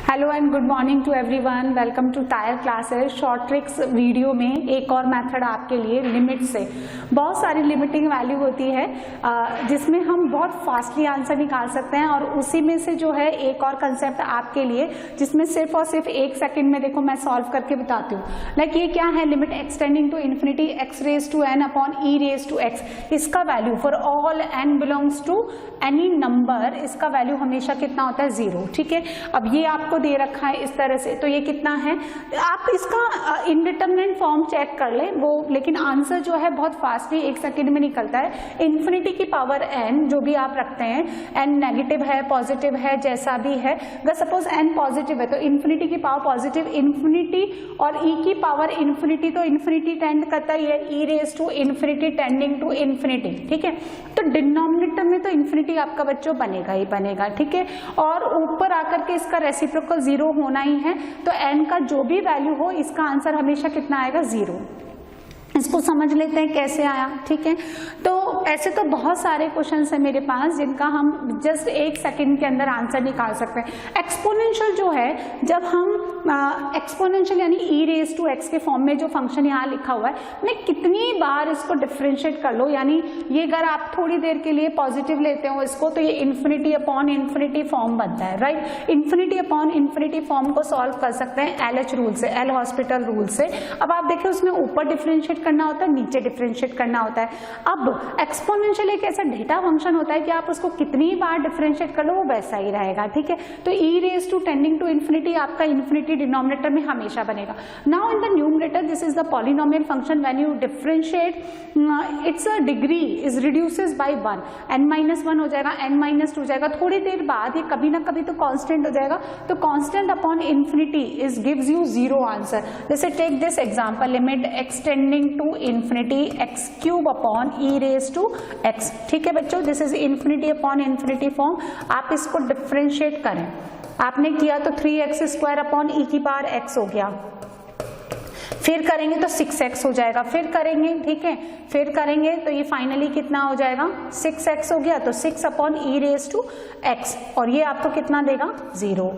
Hello and good morning to everyone. Welcome to tire classes. Short tricks video में एक और method आपके लिए लिमिट से। बहुत सारी लिमिटिंग वैल्यू होती है जिसमें हम बहुत फास्टली आंसर निकाल सकते हैं, और उसी में से जो है एक और कंसेप्ट आपके लिए जिसमें सिर्फ और सिर्फ 1 सेकेंड में देखो मैं सॉल्व करके बताती हूँ। लाइक ये क्या है, limit extending to infinity x raise to n upon E raise to x. इसका value for all n belongs to any number, इसका वैल्यू हमेशा कितना होता है, 0। ठीक है, अब ये आपको दे रखा है इस तरह से, तो ये कितना है, आप इसका इनडिटरमिनेट फॉर्म चेक कर लें वो, लेकिन आंसर जो है बहुत फास्टली 1 सेकेंड में निकलता है। इन्फिनिटी की पावर n जो भी आप रखते हैं, n नेगेटिव है पॉजिटिव है जैसा भी है, अगर सपोज n पॉजिटिव है तो इन्फिनिटी की पावर पॉजिटिव इन्फिनिटी, और e की पावर इन्फिनिटी तो इन्फिनिटी टेंड करता ही है, e raise to infinity tending to infinity. ठीक है, तो डिनोमिनेटर में तो इन्फिनिटी आपका बच्चों बनेगा ही बनेगा। ठीक है, और ऊपर आकर के इसका रेसिप्रोकल 0 होना ही है, तो n का जो भी वैल्यू हो इसका आंसर हमेशा कितना आएगा, 0। इसको समझ लेते हैं कैसे आया। ठीक है, तो ऐसे तो बहुत सारे क्वेश्चंस है मेरे पास जिनका हम जस्ट 1 सेकंड के अंदर आंसर निकाल सकते हैं। एक्सपोनेंशियल जो है, जब हम एक्सपोनेंशियल यानी ई रेज टू एक्स के फॉर्म में जो फंक्शन यहाँ लिखा हुआ है, मैं कितनी बार इसको डिफरेंशिएट कर लो, यानी ये अगर आप थोड़ी देर के लिए पॉजिटिव लेते हो इसको, तो ये इन्फिनिटी अपॉन इन्फिनिटी फॉर्म बनता है, right. Infinity upon infinity form को सॉल्व कर सकते हैं LH रूल से, एल हॉस्पिटल रूल से। अब आप देखिए उसमें ऊपर डिफरेंशिएट करना होता है, नीचे डिफरेंशिएट करना होता है। अब एक्सपोनेंशियल एक ऐसा डेटा फंक्शन होता है कि आप उसको कितनी बार डिफरेंशिएट कर लो वो वैसा ही रहेगा। ठीक है, तो e raise to tending to infinity आपका इन्फिनिटी डिनोमिनेटर में हमेशा बनेगा। Now in the numerator this is the polynomial function, when you differentiate its a degree is reduces by 1, n-1 हो जाएगा, n-2 हो जाएगा, थोड़ी देर बाद ये कभी ना कभी तो कांस्टेंट हो जाएगा, तो constant upon infinity is gives you 0 answer. जैसे take this example, limit extending to infinity x cube upon E raise to x. ठीक है बच्चों, this is infinity upon infinity form. आप इसको डिफरेंशिएट करें, आपने किया तो 3x² अपॉन ई की पावर x हो गया, फिर करेंगे तो 6x हो जाएगा, फिर करेंगे, ठीक है, फिर करेंगे तो ये फाइनली कितना हो जाएगा, 6x हो गया, तो 6 upon E raise to x, और ये आपको कितना देगा, 0,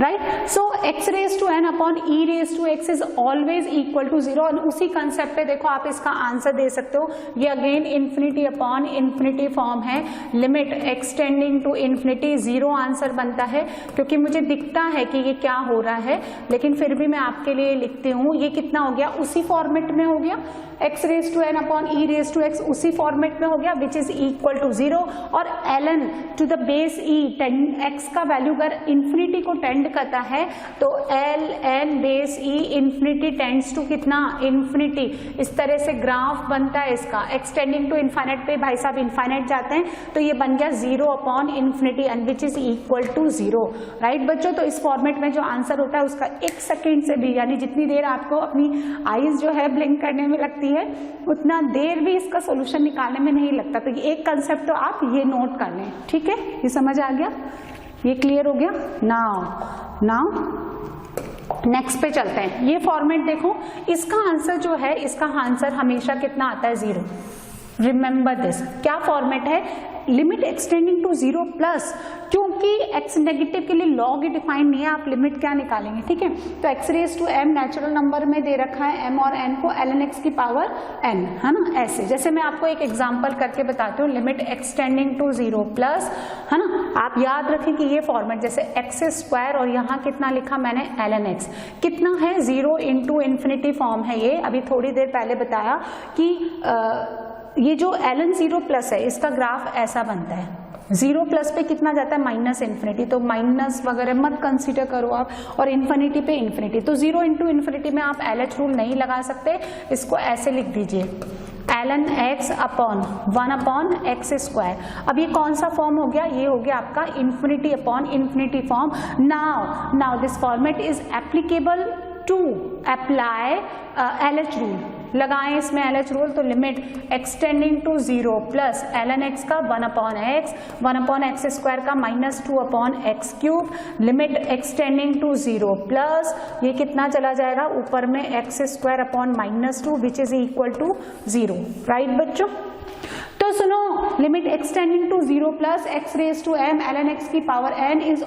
right. So x raise to n upon e raise to x is always equal to 0, और उसी कंसेप्ट पे देखो आप इसका आंसर दे सकते हो। ये again infinity upon infinity form है, limit extending to infinity, 0 answer बनता है, क्योंकि मुझे दिखता है कि ये क्या हो रहा है, लेकिन फिर भी मैं आपके लिए लिखती हूँ। ये कितना हो गया, उसी फॉर्मेट में हो गया, x raise to n upon e raise to x उसी फॉर्मेट में हो गया, विच इज इक्वल टू 0, और ln to the base e, x का वैल्यू अगर इन्फिनिटी को टेंड करता है तो ln base e infinity tends to कितना, इन्फिनिटी। इस तरह से ग्राफ बनता है इसका, एक्सटेंडिंग टू इनफाइनाइट पे भाई साहब इनफाइनाइट जाते हैं, तो ये बन गया 0 upon infinity and which is equal to 0, right बच्चों। तो इस फॉर्मेट में जो आंसर होता है उसका 1 सेकेंड से भी, यानी जितनी देर आपको अपनी आईज जो है ब्लिंक करने में लगती है, उतना देर भी इसका सोल्यूशन निकालने में नहीं लगता। तो ये एक कंसेप्ट तो आप ये नोट कर लें, ठीक है, ये समझ आ गया, ये क्लियर हो गया। नाउ नेक्स्ट पे चलते हैं। ये फॉर्मेट देखो, इसका आंसर जो है, इसका आंसर हमेशा कितना आता है, 0। रिमेंबर दिस, क्या फॉर्मेट है, लिमिट एक्सटेंडिंग टू 0 प्लस, क्योंकि x नेगेटिव के लिए लॉग डिफाइन नहीं है, आप लिमिट क्या निकालेंगे, ठीक है। तो x raise to m natural number में दे रखा है, m और n को ln x की पावर n, है ना, ऐसे। जैसे मैं आपको एक एग्जांपल करके बताती हूँ, लिमिट एक्सटेंडिंग टू 0 प्लस, है ना, आप याद रखें कि ये फॉर्मेट जैसे x² और यहाँ कितना लिखा मैंने, ln x कितना है, 0 इंटू इन्फिनिटी फॉर्म है ये। अभी थोड़ी देर पहले बताया कि ये जो ln 0 प्लस है इसका ग्राफ ऐसा बनता है, 0 प्लस पे कितना जाता है, माइनस इन्फिनिटी, तो माइनस वगैरह मत कंसीडर करो आप, और इन्फिनिटी पे इन्फिनिटी, तो 0 इंटू इन्फिनिटी में आप LH रूल नहीं लगा सकते, इसको ऐसे लिख दीजिए, ln x upon 1 upon x²। अब ये कौन सा फॉर्म हो गया, ये हो गया आपका infinity upon infinity form. Now this format is applicable to apply LH rule, लगाएं इसमें LH रूल, तो limit extending to 0 plus ln x का 1 अपॉन x² का -2 upon x³, limit extending to 0 plus, ये कितना चला जाएगा ऊपर में x² upon -2 which is equal to 0, right बच्चों। तो सुनो, limit extending to 0 plus x raise to m ln x की power n is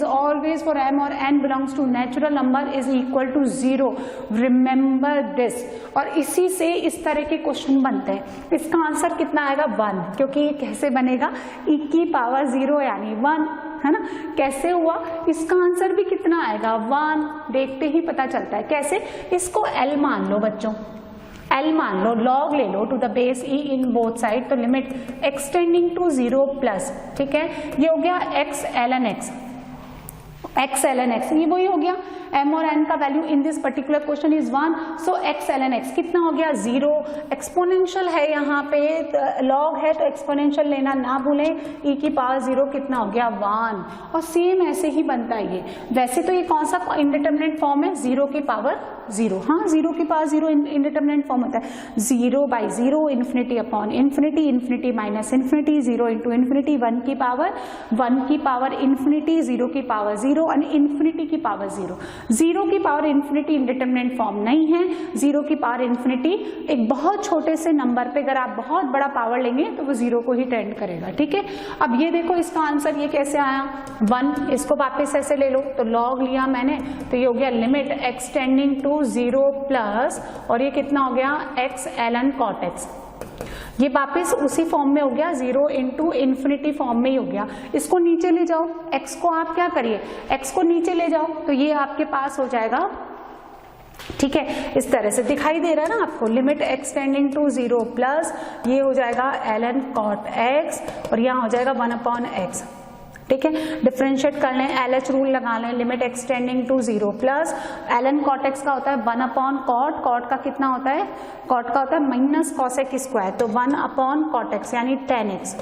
always for m और n belongs to natural number is equal to 0. Remember this. और इसी से इस तरह के क्वेश्चन बनते हैं. इसका आंसर कितना आएगा? 1, क्योंकि ये कैसे बनेगा? e की पावर 0 यानी 1, है ना. कैसे हुआ? इसका आंसर भी कितना आएगा? 1. देखते ही पता चलता है. कैसे? इसको l मान लो बच्चों, L मान लो, log ले लो to the base e in both side. तो लिमिट एक्सटेंडिंग टू 0 प्लस, ठीक है, ये हो गया x ln x, ये वही हो गया. m और n का value in this particular question is 1. So x ln x कितना हो गया? 0. एक्सपोनेंशियल है यहाँ पे, log है तो एक्सपोनेंशियल लेना ना भूलें. e की पावर 0 कितना हो गया? 1. और सेम ऐसे ही बनता है ये. वैसे तो ये कौन सा इंडिटरमिनेट फॉर्म है? 0 की पावर 0. हाँ, 0 की पावर 0 इंडिटरमिनेट फॉर्म होता है. 0/0 infinity upon infinity, infinity minus infinity, 0 into infinity, 1 की पावर इन्फिनिटी, 0 की पावर 0 और इन्फिनिटी की पावर 0. 0 की पावर इन्फिनिटी इंडिटरमिनेट फॉर्म नहीं है. 0 की पावर इन्फिनिटी एक बहुत छोटे से नंबर पे अगर आप बहुत बड़ा पावर लेंगे तो वो 0 को ही टेंड करेगा. ठीक है. अब ये देखो इसका आंसर ये कैसे आया? 1. इसको वापस ऐसे ले लो, तो log लिया मैंने, तो ये हो गया लिमिट एक्सटेंडिंग टू 0 प्लस, और ये कितना हो गया? x ln cot x. ये वापस उसी फॉर्म में हो गया, 0 इंटू इन्फिनिटी फॉर्म में ही हो गया. इसको नीचे ले जाओ, x को आप क्या करिए, x को नीचे ले जाओ, तो ये आपके पास हो जाएगा. ठीक है, इस तरह से दिखाई दे रहा है ना आपको. लिमिट एक्सटेंडिंग टू 0 प्लस, ये हो जाएगा ln cot x, और यहाँ हो जाएगा 1/x. ठीक है, डिफरेंशिएट कर लें, LH रूल लगा लें. Limit extending to 0 plus, ln cot x का होता है 1/cot. cot का कितना होता है? cot का होता है माइनस cosec स्क्वायर, तो 1/cot x यानी 10x.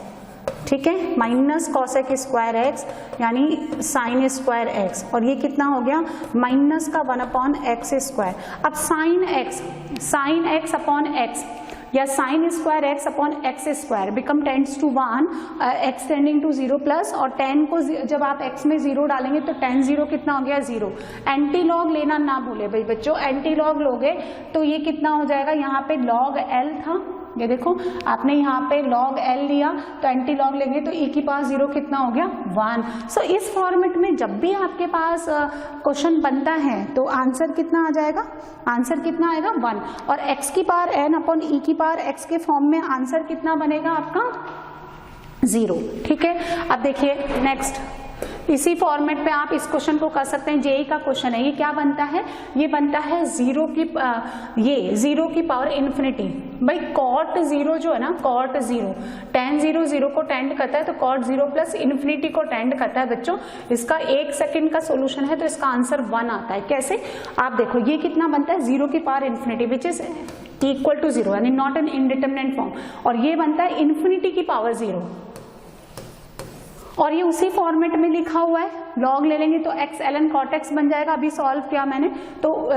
ठीक है, माइनस cosec स्क्वायर x यानी साइन स्क्वायर x, और ये कितना हो गया? माइनस का 1/x स्क्वायर. अब साइन x अपॉन x या sine square x upon x square become tends to 1, x tending to 0 plus, और 10 को जब आप x में 0 डालेंगे तो 10 0 कितना हो गया? 0. एंटी लॉग लेना ना भूले भाई बच्चों. एंटी लॉग लोगे तो ये कितना हो जाएगा? यहाँ पे log l था, ये देखो आपने यहाँ पे log l लिया, तो एंटी लॉग लेंगे तो e की पावर 0 कितना हो गया? 1. सो इस फॉर्मेट में जब भी आपके पास क्वेश्चन बनता है तो आंसर कितना आ जाएगा? आंसर कितना आएगा? 1. और x की पावर n अपॉन e की पावर x के फॉर्म में आंसर कितना बनेगा आपका? 0. ठीक है, अब देखिए नेक्स्ट, इसी फॉर्मेट पे आप इस क्वेश्चन को कर सकते हैं. जेई का क्वेश्चन है. ये क्या बनता है? ये बनता है 0 की पावर इन्फिनिटी. भाई cot 0 जो है ना, cot 0 tan 0 को टेंड करता है, तो cot 0 प्लस इन्फिनिटी को टेंड करता है बच्चों. इसका 1 सेकंड का सोल्यूशन है, तो इसका आंसर 1 आता है. कैसे? आप देखो ये कितना बनता है? 0 की power infinity which is equal to 0 यानी नॉट एन इंडिटरमिनेट फॉर्म, और ये बनता है इन्फिनिटी की पावर 0, और ये उसी फॉर्मेट में लिखा हुआ है. log ले लेंगे तो x ln cot x बन जाएगा. अभी सॉल्व किया मैंने, तो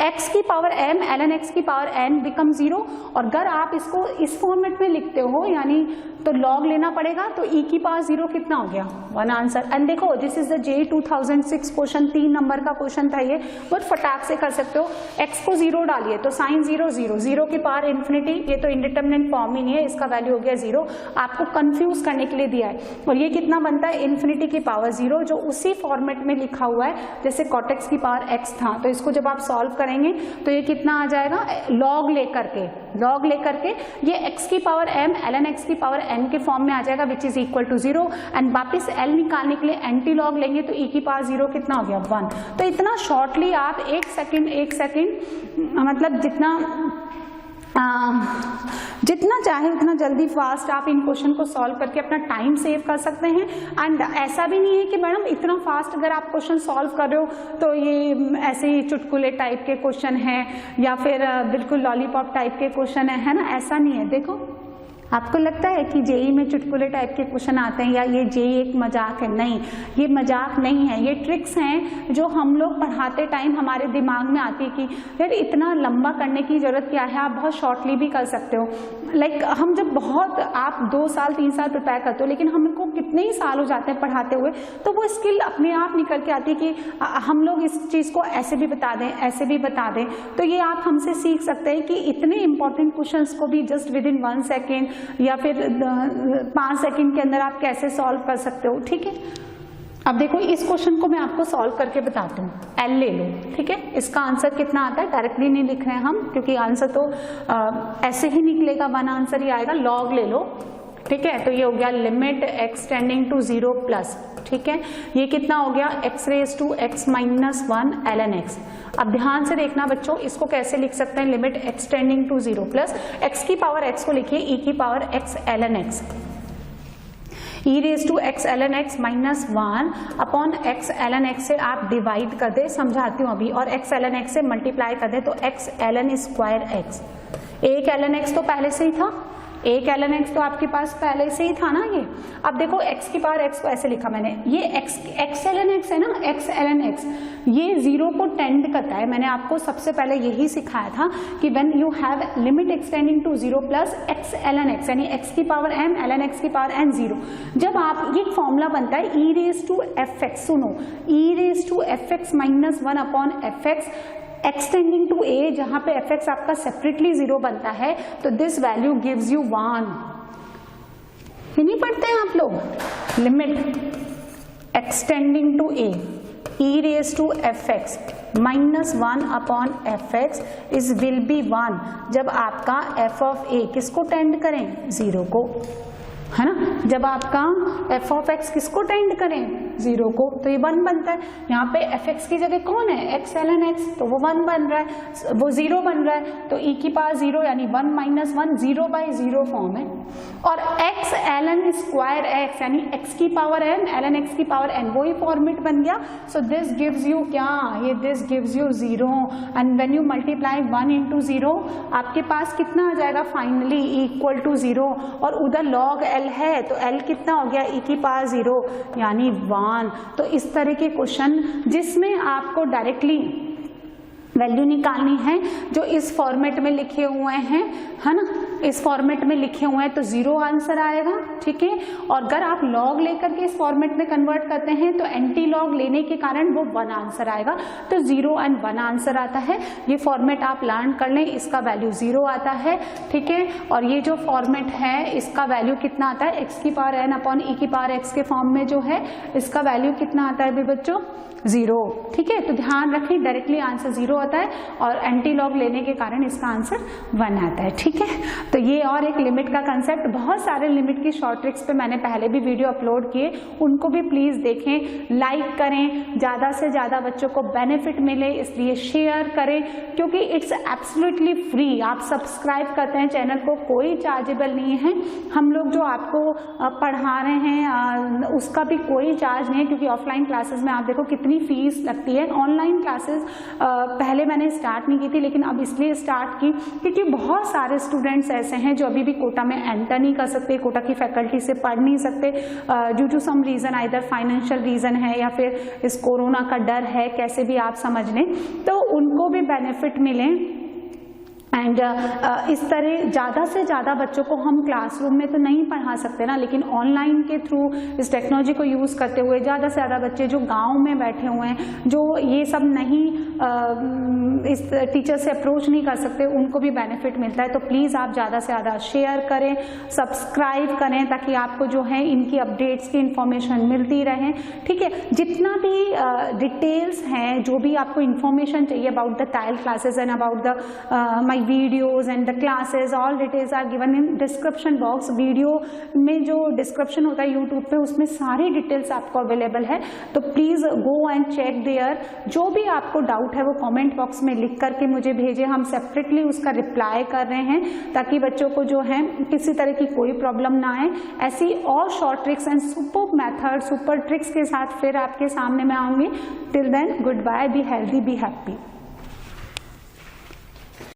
x की पावर m ln x की पावर n बिकम 0. और अगर आप इसको इस फॉर्मेट में लिखते हो यानी तो log लेना पड़ेगा, तो e की पावर 0 कितना हो गया? 1 आंसर. एंड देखो this is the JEE 2006 question, 3 number का क्वेश्चन था ये. बहुत फटाक से कर सकते हो. x को 0 डालिए तो साइन 0 0, 0 की पावर इन्फिनिटी, ये तो इंडिटरमिनेट फॉर्म ही नहीं है, इसका वैल्यू हो गया 0. आपको कंफ्यूज करने के लिए दिया है. और ये कितना बनता है? इन्फिनिटी की पावर 0, जो उसी फॉर्मेट में लिखा हुआ है जैसे cot x की पावर x था. तो इसको जब आप सॉल्व करेंगे तो ये कितना आ जाएगा? log लेकर के ये x की पावर m ln x की पावर n के फॉर्म में आ जाएगा which is equal to 0. And वापिस l निकालने के लिए एंटी लॉग लेंगे तो e की पावर 0 कितना हो गया? 1. तो इतना शॉर्टली आप 1 सेकेंड मतलब जितना चाहे उतना जल्दी फास्ट आप इन क्वेश्चन को सॉल्व करके अपना टाइम सेव कर सकते हैं. एंड ऐसा भी नहीं है कि मैडम इतना फास्ट अगर आप क्वेश्चन सॉल्व कर रहे हो तो ये ऐसे ही चुटकुले टाइप के क्वेश्चन है या फिर बिल्कुल लॉलीपॉप टाइप के क्वेश्चन है ना, ऐसा नहीं है. देखो आपको लगता है कि जेई में चुटकुले टाइप के क्वेश्चन आते हैं या ये जेई एक मजाक है? नहीं, ये मजाक नहीं है, ये ट्रिक्स हैं जो हम लोग पढ़ाते टाइम हमारे दिमाग में आती है कि यार इतना लंबा करने की जरूरत क्या है, आप बहुत शॉर्टली भी कर सकते हो। लाइक हम जब बहुत आप 2 साल 3 साल प्रिपेयर करते हो, लेकिन हमको कितने ही साल हो जाते हैं पढ़ाते हुए, तो वो स्किल अपने आप निकल के आती है कि हम लोग इस चीज़ को ऐसे भी बता दें, ऐसे भी बता दें। तो ये आप हमसे सीख सकते हैं कि इतने इंपॉर्टेंट क्वेश्चंस को भी जस्ट विद इन 1 सेकेंड या फिर 5 सेकेंड के अंदर आप कैसे सॉल्व कर सकते हो। ठीक है, अब देखो इस क्वेश्चन को मैं आपको सॉल्व करके बताती हूँ। एल ले लो, ठीक है, इसका आंसर कितना आता है डायरेक्टली नहीं लिख रहे हैं हम, क्योंकि आंसर तो ऐसे ही निकलेगा, 1 आंसर ही आएगा। लॉग ले लो, ठीक है, तो ये हो गया limit x tending to 0 plus, ठीक है, ये कितना हो गया x raise to x minus 1 ln x। अब ध्यान से देखना बच्चों, इसको कैसे लिख सकते हैं, limit x tending to 0 plus x की पावर x को लिखिए e की power x ln x, e raise to x ln x minus 1 upon x ln x से आप डिवाइड कर दे, समझाती हूँ अभी, और x ln x से मल्टीप्लाई कर दे तो x ln स्क्वायर x। एक ln x तो पहले से ही था, एक ln x तो आपके पास पहले से ही था ना ये। अब देखो x की पावर x को ऐसे लिखा मैंने, ये x ln x है ना, x ln x ये 0 को टेंड करता है। मैंने आपको सबसे पहले यही सिखाया था कि when you have limit extending to 0 plus x ln x यानी x की पावर m ln x की पावर n 0, जब आप ये फॉर्मूला बनता है e raise to F X, सुनो, e raise to F X minus 1 upon F X x tending to a, जहां पे एफ एक्स आपका सेपरेटली 0 बनता है, तो दिस वैल्यू गिव्स यू 1। ये नहीं पढ़ते हैं आप लोग, limit extending to a e raise to F X minus 1 upon F X is will be 1 जब आपका f ऑफ a किसको टेंड करें, 0 को, है ना, जब आपका f ऑफ x किसको टेंड करें, 0 को, तो ये 1 बनता है। यहाँ पे एफ एक्स की जगह कौन है, x ln x, तो वो 1 बन रहा है, वो 0 बन रहा है, तो e की पावर 0 यानी 1 माइनस 1 0 बाई 0 फॉर्म है। और x ln स्क्वायर x यानी x की पावर n ln x की पावर n, वही फॉर्मेट बन गया। सो दिस गिव्स यू क्या, ये this gives you 0, and when you multiply 1 into 0 आपके पास कितना आ जाएगा फाइनली, इक्वल टू 0, और उधर लॉग l है तो l कितना हो गया, e की पावर 0 यानी 1। तो इस तरह के क्वेश्चन जिसमें आपको डायरेक्टली वैल्यू निकालनी है, जो इस फॉर्मेट में लिखे हुए हैं, है ना, इस फॉर्मेट में लिखे हुए हैं, तो 0 आंसर आएगा, ठीक है। और अगर आप लॉग लेकर के इस फॉर्मेट में कन्वर्ट करते हैं तो एंटी लॉग लेने के कारण वो 1 आंसर आएगा, तो 0 एंड 1 आंसर आता है। ये फॉर्मेट आप लर्न कर लें, इसका वैल्यू 0 आता है, ठीक है। और ये जो फॉर्मेट है इसका वैल्यू कितना आता है, x की पावर n अपॉन e की पावर x के फॉर्म में जो है इसका वैल्यू कितना आता है भी बच्चों, 0, ठीक है। तो ध्यान रखें, डायरेक्टली आंसर 0 आता है और एंटी लॉग लेने के कारण इसका आंसर 1 आता है, ठीक है। तो ये और एक लिमिट का कंसेप्ट, बहुत सारे लिमिट की शॉर्ट ट्रिक्स पे मैंने पहले भी वीडियो अपलोड किए, उनको भी प्लीज देखें, लाइक करें, ज्यादा से ज्यादा बच्चों को बेनिफिट मिले इसलिए शेयर करें, क्योंकि इट्स एब्सोल्युटली फ्री। आप सब्सक्राइब करते हैं चैनल को, कोई चार्जेबल नहीं है। हम लोग जो आपको पढ़ा रहे हैं उसका भी कोई चार्ज नहीं है, क्योंकि ऑफलाइन क्लासेस में आप देखो कितनी फीस लगती है। ऑनलाइन क्लासेस पहले मैंने स्टार्ट नहीं की थी, लेकिन अब इसलिए स्टार्ट की क्योंकि बहुत सारे स्टूडेंट्स ऐसे हैं जो अभी भी कोटा में एंटर नहीं कर सकते, कोटा की फैकल्टी से पढ़ नहीं सकते due to some reason, either financial reason है या फिर इस कोरोना का डर है, कैसे भी आप समझ लें, तो उनको भी बेनिफिट मिले। एंड इस तरह ज़्यादा से ज़्यादा बच्चों को हम क्लासरूम में तो नहीं पढ़ा सकते ना, लेकिन ऑनलाइन के थ्रू इस टेक्नोलॉजी को यूज़ करते हुए ज़्यादा से ज़्यादा बच्चे जो गांव में बैठे हुए हैं, जो ये सब नहीं इस टीचर से अप्रोच नहीं कर सकते, उनको भी बेनिफिट मिलता है। तो प्लीज़ आप ज़्यादा से ज़्यादा शेयर करें, सब्सक्राइब करें, ताकि आपको जो है इनकी अपडेट्स की इंफॉर्मेशन मिलती रहे, ठीक है। जितना भी डिटेल्स हैं, जो भी आपको इंफॉर्मेशन चाहिए about the tile classes and about the my videos and the classes, all details are given in description box. Video में जो डिस्क्रिप्शन होता है यूट्यूब पे, उसमें सारी डिटेल्स आपको अवेलेबल है, तो please go and check there. जो भी आपको डाउट है वो कमेंट बॉक्स में लिख करके मुझे भेजें, हम सेपरेटली उसका रिप्लाई कर रहे हैं, ताकि बच्चों को जो है किसी तरह की कोई प्रॉब्लम ना आए। ऐसी और short tricks and super method, super tricks के साथ फिर आपके सामने मैं आऊँगी। Till then, good bye, be healthy, be happy.